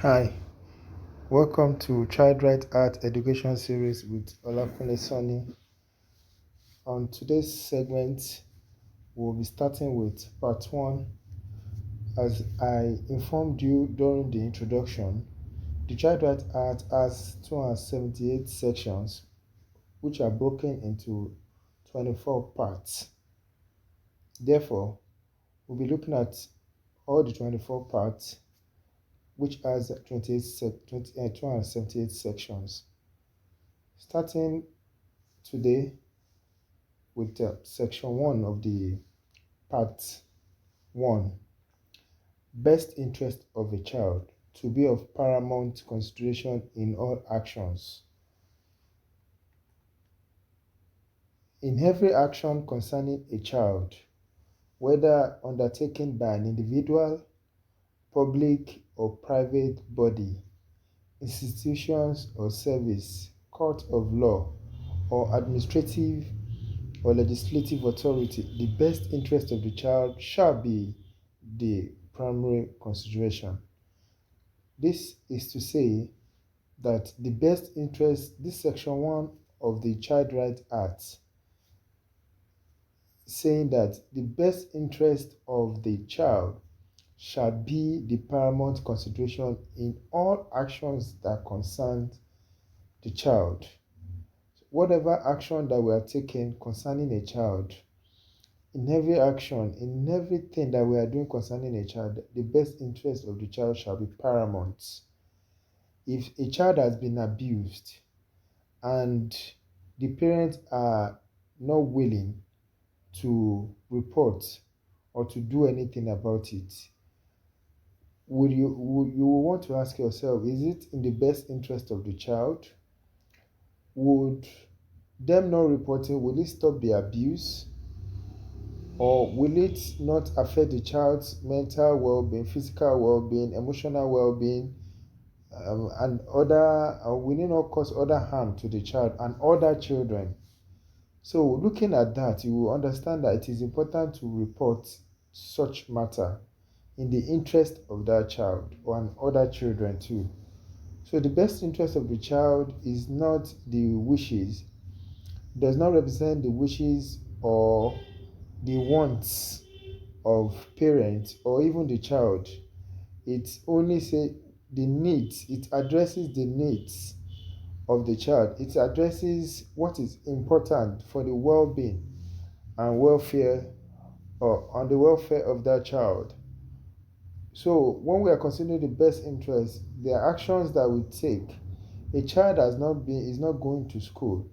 Hi, welcome to CRA Education Series with Olakunle Sonny. On today's segment, we'll be starting with part 1. As I informed you during the introduction, the CRA has 278 sections, which are broken into 24 parts. Therefore, we'll be looking at all the 24 parts, which has 278 sections. Starting today with section 1 of the part 1, best interest of a child to be of paramount consideration in all actions. In every action concerning a child, whether undertaken by an individual, public or private body, institutions or service, court of law, or administrative or legislative authority, the best interest of the child shall be the primary consideration. This is to say that the best interest, this section 1 of the Child Rights Act, saying that the best interest of the child shall be the paramount consideration in all actions that concern the child. Whatever action that we are taking concerning a child, in every action, in everything that we are doing concerning a child, the best interest of the child shall be paramount. If a child has been abused and the parents are not willing to report or to do anything about it, you will want to ask yourself, is it in the best interest of the child? Would them not reporting, will it stop the abuse? Or will it not affect the child's mental well-being, physical well-being, emotional well-being, and will it not cause other harm to the child and other children? So looking at that, you will understand that it is important to report such matter in the interest of that child and other children too. So the best interest of the child is not the wishes, does not represent the wishes or the wants of parents or even the child. It only say the needs, it addresses the needs of the child. It addresses what is important for the well-being and welfare on the welfare of that child. So when we are considering the best interest, the actions that we take, a child is not going to school.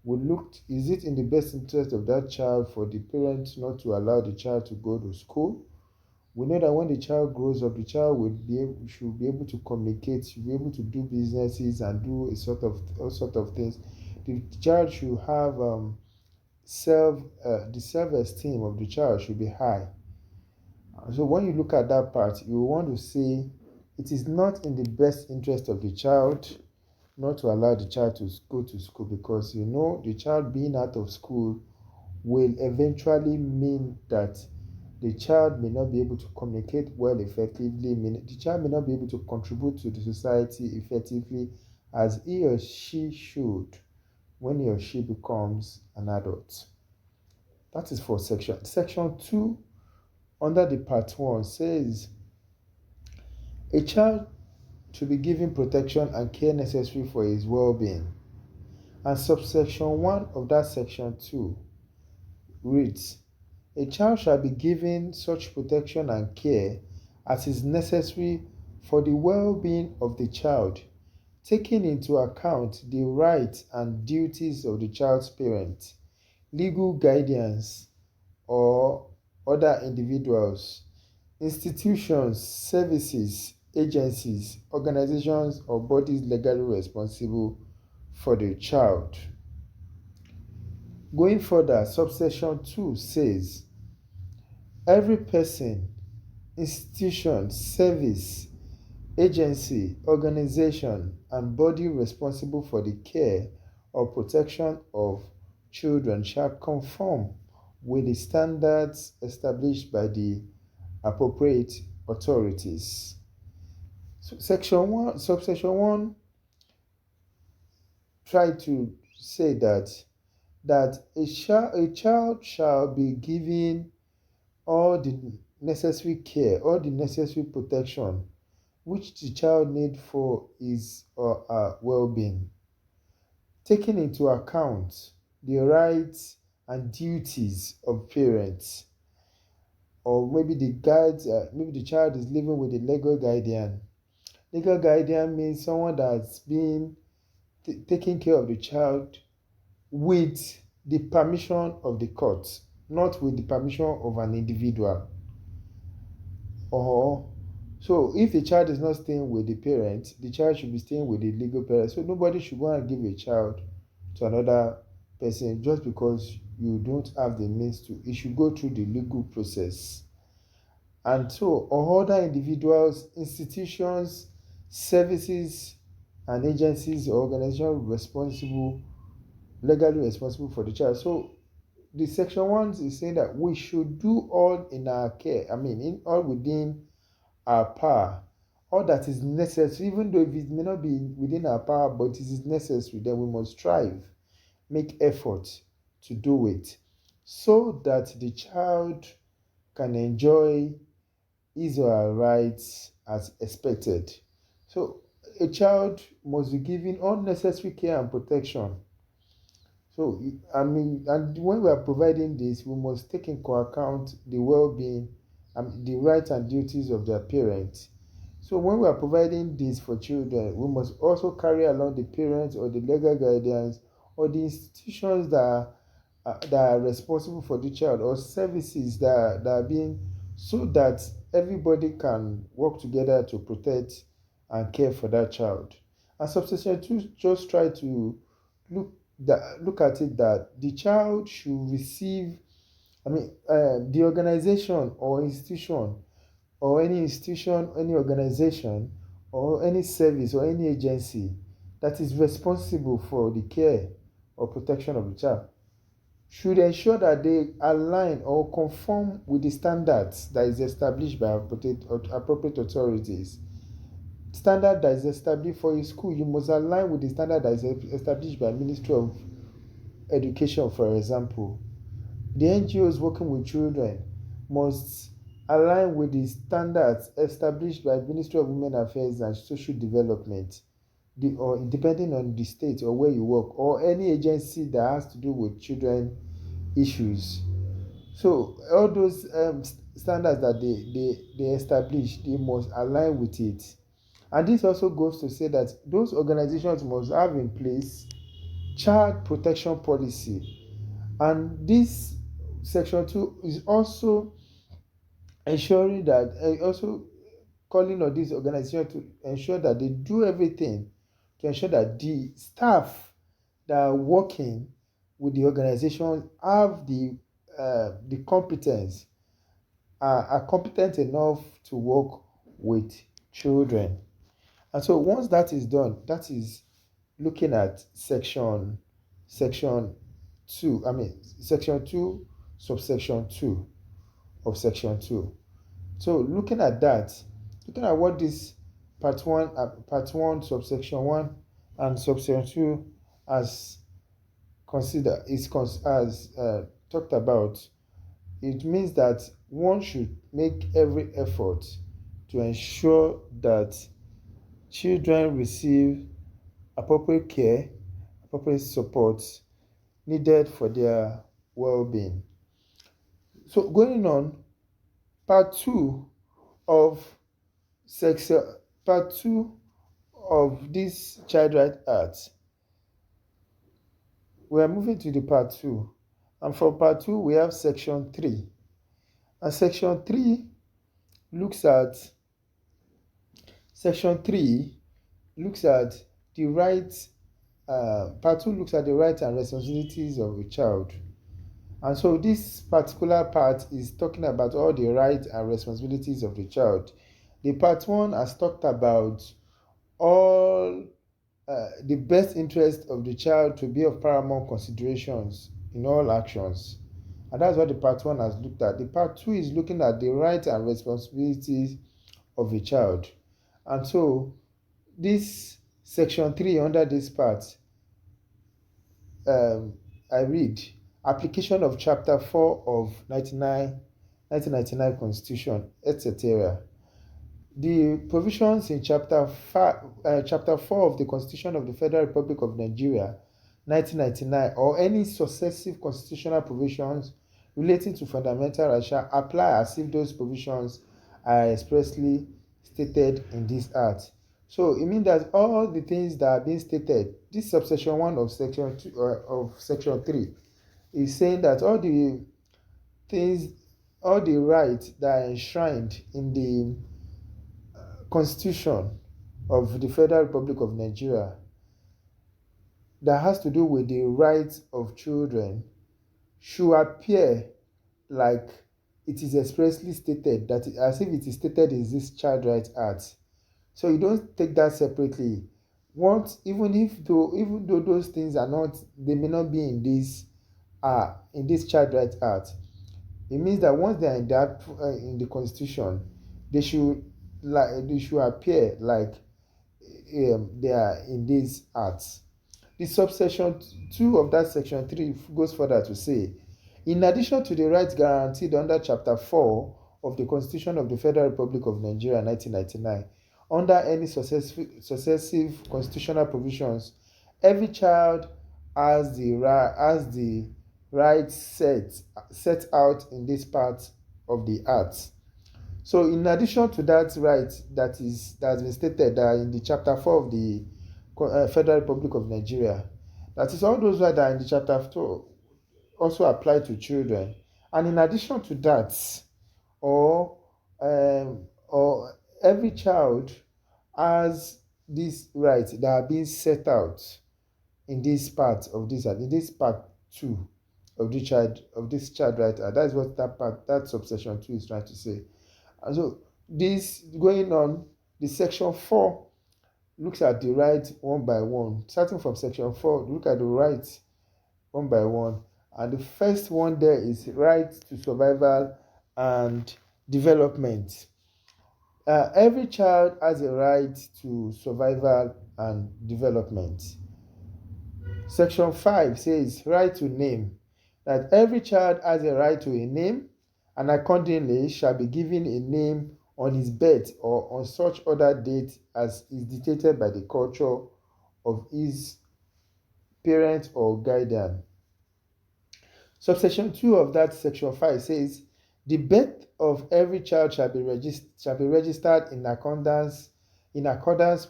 We looked, is it in the best interest of that child for the parents not to allow the child to go to school? We know that when the child grows up, the child should be able to communicate, should be able to do businesses and do all sort of things. The child should have the self-esteem of the child should be high. So when you look at that part, you want to say it is not in the best interest of the child not to allow the child to go to school, because the child being out of school will eventually mean that the child may not be able to communicate well effectively, the child may not be able to contribute to the society effectively as he or she should when he or she becomes an adult. That is for Section 2 under the part 1 says a child to be given protection and care necessary for his well-being. And subsection 1 of that section 2 reads, a child shall be given such protection and care as is necessary for the well-being of the child, taking into account the rights and duties of the child's parents, legal guardians, or other individuals, institutions, services, agencies, organizations, or bodies legally responsible for the child. Going further, subsection 2 says, every person, institution, service, agency, organization, and body responsible for the care or protection of children shall conform with the standards established by the appropriate authorities. So section 1, subsection 1 try to say that a child shall be given all the necessary care, all the necessary protection which the child need for his or her well-being, taking into account the rights and duties of parents, or maybe the guides, maybe the child is living with a legal guardian. Legal guardian means someone that's been taking care of the child with the permission of the court, not with the permission of an individual. Or so if the child is not staying with the parent, the child should be staying with the legal parent. So nobody should go and give a child to another person just because you don't have the means to. It should go through the legal process. And so, or other individuals, institutions, services, and agencies or organizations responsible, legally responsible for the child. So the section 1 is saying that we should do all in our care, in all within our power, all that is necessary, even though if it may not be within our power, but it is necessary, then we must strive, make effort to do it, so that the child can enjoy his or her rights as expected. So a child must be given all necessary care and protection. So, and when we are providing this, we must take into account the well-being and the rights and duties of their parents. So, when we are providing this for children, we must also carry along the parents or the legal guardians or the institutions that are responsible for the child, or services that are being, so that everybody can work together to protect and care for that child. And subsection 2 just try to look look at it that the child should receive, the organization or institution, or any institution, any organization, or any service or any agency that is responsible for the care or protection of the child should ensure that they align or conform with the standards that is established by appropriate authorities. Standard that is established for a school, you must align with the standard that is established by Ministry of Education, for example. The NGOs working with children must align with the standards established by Ministry of Women Affairs and Social Development, or depending on the state or where you work, or any agency that has to do with children issues. So all those standards that they establish, they must align with it. And this also goes to say that those organizations must have in place child protection policy. And this section 2 is also ensuring that, also calling on this organization to ensure that they do everything to ensure that the staff that are working with the organization have the competence, are competent enough to work with children. And so once that is done, that is looking at section 2, section 2, subsection 2 of section 2. So looking at that, looking at what this part 1, subsection 1 and subsection 2 as consider is as talked about, it means that one should make every effort to ensure that children receive appropriate care, appropriate support needed for their well-being. So going on, part 2 of section part 2 of this Child Right Act, we are moving to the part 2. And for part 2, we have section 3. And section 3 looks at the rights. Part 2 looks at the rights and responsibilities of a child. And so this particular part is talking about all the rights and responsibilities of the child. The part 1 has talked about all the best interest of the child to be of paramount considerations in all actions. And that's what the part 1 has looked at. The part 2 is looking at the rights and responsibilities of a child. And so this section 3 under this part, I read application of chapter 4 of 1999 Constitution, etc. The provisions in chapter 4 of the Constitution of the Federal Republic of Nigeria 1999 or any successive constitutional provisions relating to fundamental rights shall apply as if those provisions are expressly stated in this act. So it means that all the things that are being stated, this subsection 1 of section 2 of section 3 is saying that all the things, all the rights that are enshrined in the Constitution of the Federal Republic of Nigeria that has to do with the rights of children should appear like it is expressly stated, that as if it is stated in this Child Rights Act. So you don't take that separately. Once, even though those things are not, they may not be in this Child Rights Act. It means that once they are in the Constitution, they should appear like they are in these acts. The subsection 2 of that section 3 goes further to say, in addition to the rights guaranteed under chapter 4 of the Constitution of the Federal Republic of Nigeria 1999, under any successive constitutional provisions, every child has the rights set out in this part of the Act. So in addition to that right that has been stated in the chapter 4 of the Federal Republic of Nigeria, that is all those rights that are in the chapter 2 also apply to children. And in addition to that, or every child has these rights that are being set out in this part 2 of this child right. And that's what that subsection 2 is trying to say. And so this going on, the section 4 looks at the rights one by one. Starting from section 4, look at the rights one by one. And the first one there is right to survival and development. Every child has a right to survival and development. Section 5 says right to name, that every child has a right to a name and accordingly shall be given a name on his birth or on such other date as is dictated by the culture of his parent or guardian. Subsection 2 of that section 5 says, the birth of every child shall be registered in accordance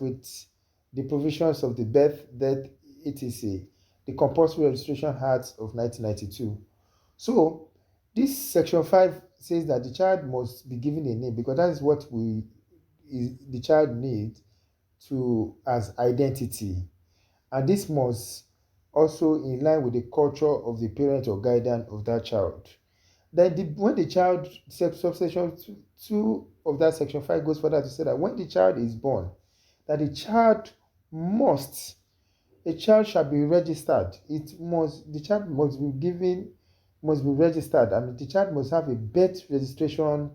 with the provisions of the Birth, Death, etc., the Compulsory Registration Act of 1992. So this section 5 says that the child must be given a name because that is what the child needs as identity. And this must also in line with the culture of the parent or guardian of that child. Then when the child, subsection 2 of that section 5 goes further to say that when the child is born, that the child shall be registered. The child must be registered. I mean, the child must have a birth registration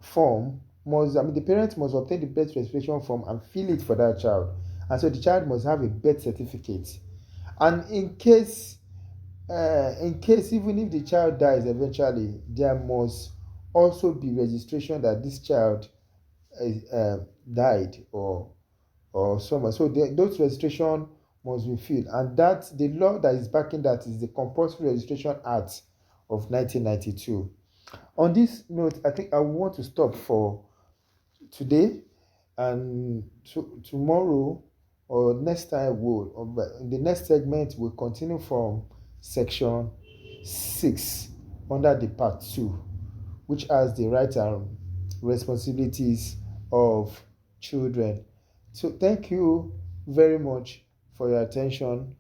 form. The parents must obtain the birth registration form and fill it for that child. And so the child must have a birth certificate. And in case even if the child dies eventually, there must also be registration that this child died or someone. So those registration must be filled, and that the law that is backing that is the Compulsory Registration Act of 1992. On this note, I think I want to stop for today, and tomorrow or next time in the next segment we'll continue from section 6 under the part 2, which has the rights and responsibilities of children. So thank you very much for your attention.